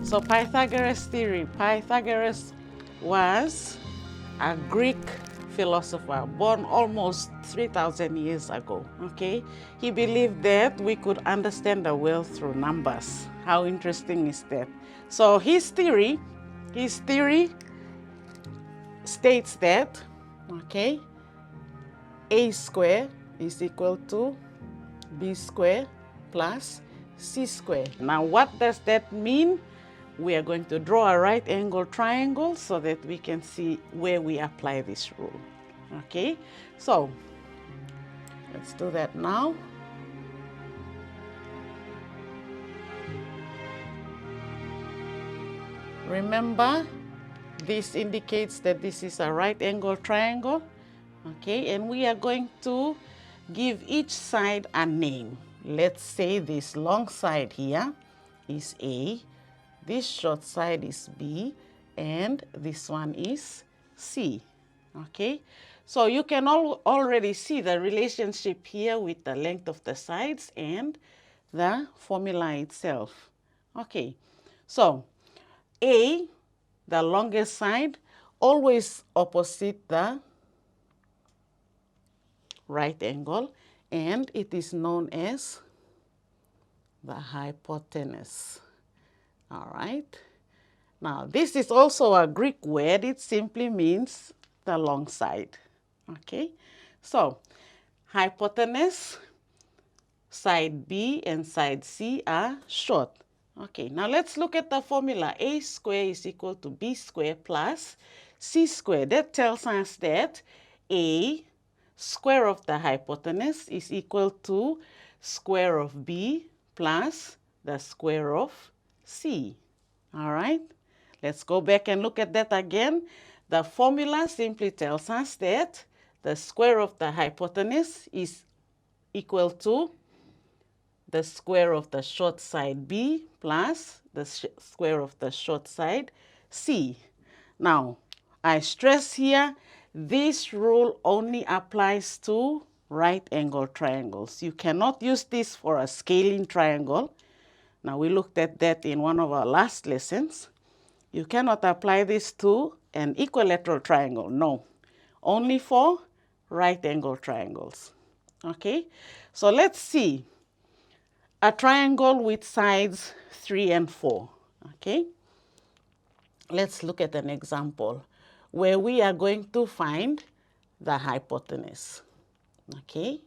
So Pythagoras theory. Pythagoras was a Greek philosopher born almost 3,000 years ago, okay? He believed that we could understand the world through numbers. How interesting is that? So his theory states that, okay, a squared is equal to b squared plus c squared. Now what does that mean? We are going to draw a right angle triangle so that we can see where we apply this rule. Okay, so let's do that now. Remember, this indicates that this is a right angle triangle. Okay, and we are going to give each side a name. Let's say this long side here is A, this short side is B, and this one is C. Okay, so you can already see the relationship here with the length of the sides and the formula itself. Okay, so A, the longest side, always opposite the right angle, and it is known as the hypotenuse. All right. Now, this is also a Greek word. It simply means the long side. Okay. So, hypotenuse, side B and side C are short. Okay. Now, let's look at the formula. A squared is equal to B squared plus C squared. That tells us that A square of the hypotenuse is equal to square of B plus the square of C. All right, let's go back and look at that again. The formula simply tells us that the square of the hypotenuse is equal to the square of the short side B plus the square of the short side C. Now, I stress here, this rule only applies to right angle triangles. You cannot use this for a scaling triangle. Now, we looked at that in one of our last lessons. You cannot apply this to an equilateral triangle. No, only for right angle triangles. Okay, so let's see a triangle with sides 3 and 4. Okay, let's look at an example where we are going to find the hypotenuse. Okay.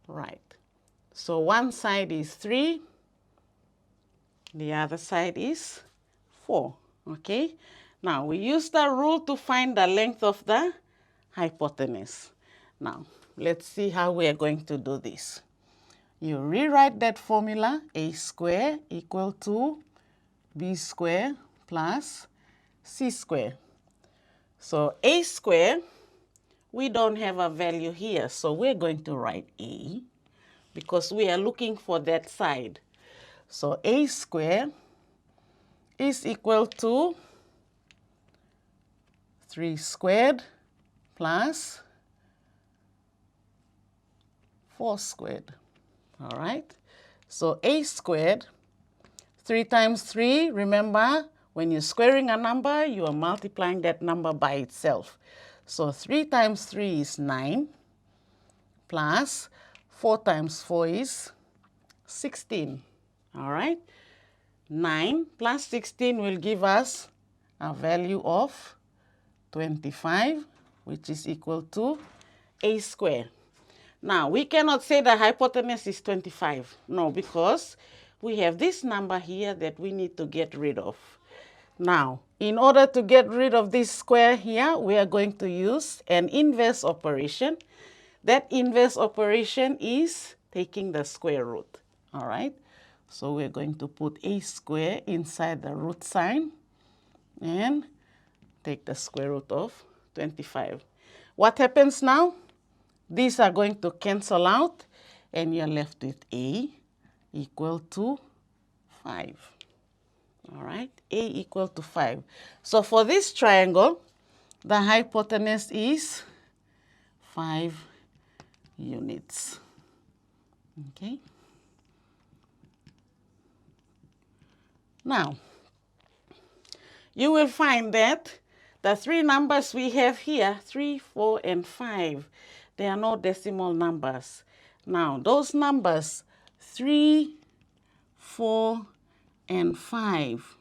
Right. So one side is 3, the other side is 4. Okay. Now we use the rule to find the length of the hypotenuse. Now let's see how we are going to do this. You rewrite that formula, A squared equal to B squared plus C squared. So A squared, we don't have a value here, so we're going to write A because we are looking for that side. So A squared is equal to 3 squared plus 4 squared. All right. So A squared, 3 times 3, remember, when you're squaring a number, you are multiplying that number by itself. So 3 times 3 is 9, plus 4 times 4 is 16. All right. 9 plus 16 will give us a value of 25, which is equal to A squared. Now, we cannot say the hypotenuse is 25. No, because we have this number here that we need to get rid of. Now, in order to get rid of this square here, we are going to use an inverse operation. That inverse operation is taking the square root, all right? So we're going to put a square inside the root sign and take the square root of 25. What happens now? These are going to cancel out, and you're left with a equal to 5. All right, a equal to 5. So for this triangle, the hypotenuse is 5 units. Okay. Now, you will find that the three numbers we have here, 3, 4, and 5, they are no decimal numbers. Now, those numbers, 3, 4, and 5,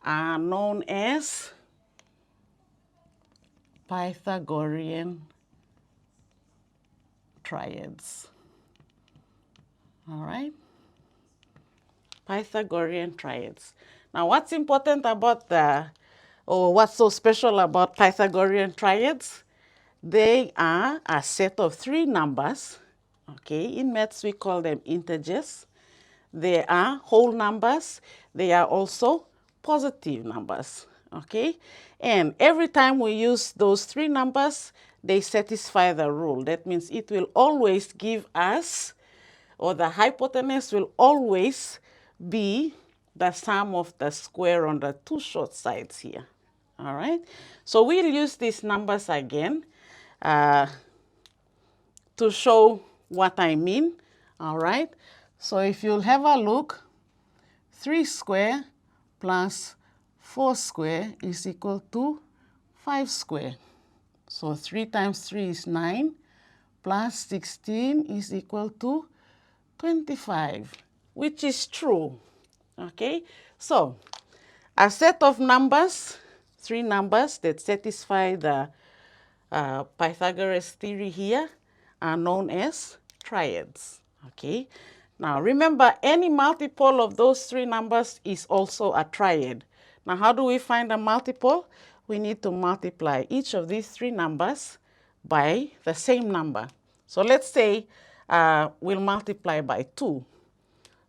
are known as Pythagorean triads. All right? Pythagorean triads. Now, what's important about what's so special about Pythagorean triads? They are a set of three numbers. Okay, in maths we call them integers. They are whole numbers. They are also positive numbers. Okay, and every time we use those three numbers, they satisfy the rule. That means it will always give us, or the hypotenuse will always be the sum of the square on the two short sides here. All right, so we'll use these numbers again to show what I mean. All right, so if you'll have a look, 3 square plus 4 square is equal to 5 square. So 3 times 3 is 9, plus 16 is equal to 25, which is true. Okay, so a set of numbers, three numbers that satisfy the Pythagoras theory here are known as triads. Okay, now remember, any multiple of those three numbers is also a triad. Now, how do we find a multiple? We need to multiply each of these three numbers by the same number. So let's say we'll multiply by 2.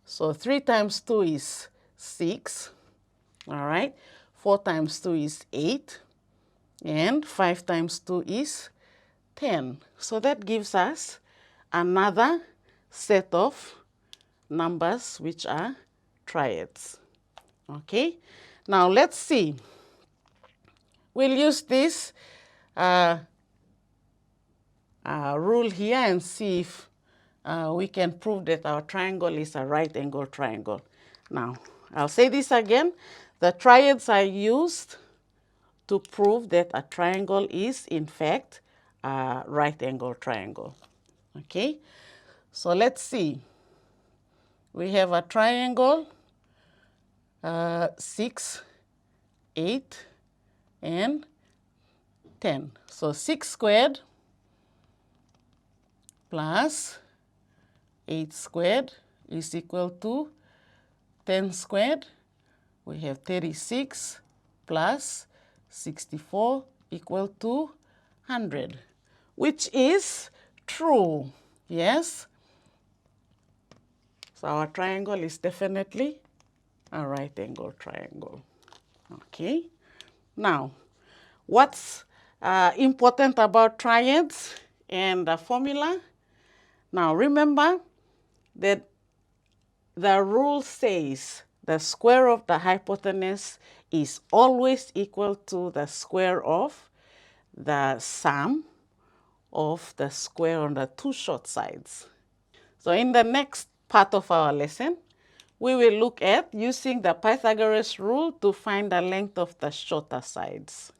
So 3 times 2 is 6. All right. 4 times 2 is 8. And 5 times 2 is 10. So that gives us another set of numbers which are triads. Okay. Now let's see. We'll use this rule here and see if we can prove that our triangle is a right angle triangle. Now, I'll say this again. The triads are used to prove that a triangle is, in fact, a right angle triangle. Okay? So let's see. We have a triangle, 6, 8, and 10. So 6 squared plus 8 squared is equal to 10 squared. We have 36 plus 64 equal to 100, which is true. Yes? So our triangle is definitely a right angle triangle. Okay? Now, what's important about triads and the formula? Now, remember that the rule says the square of the hypotenuse is always equal to the square of the sum of the square on the two short sides. So in the next part of our lesson, we will look at using the Pythagoras rule to find the length of the shorter sides.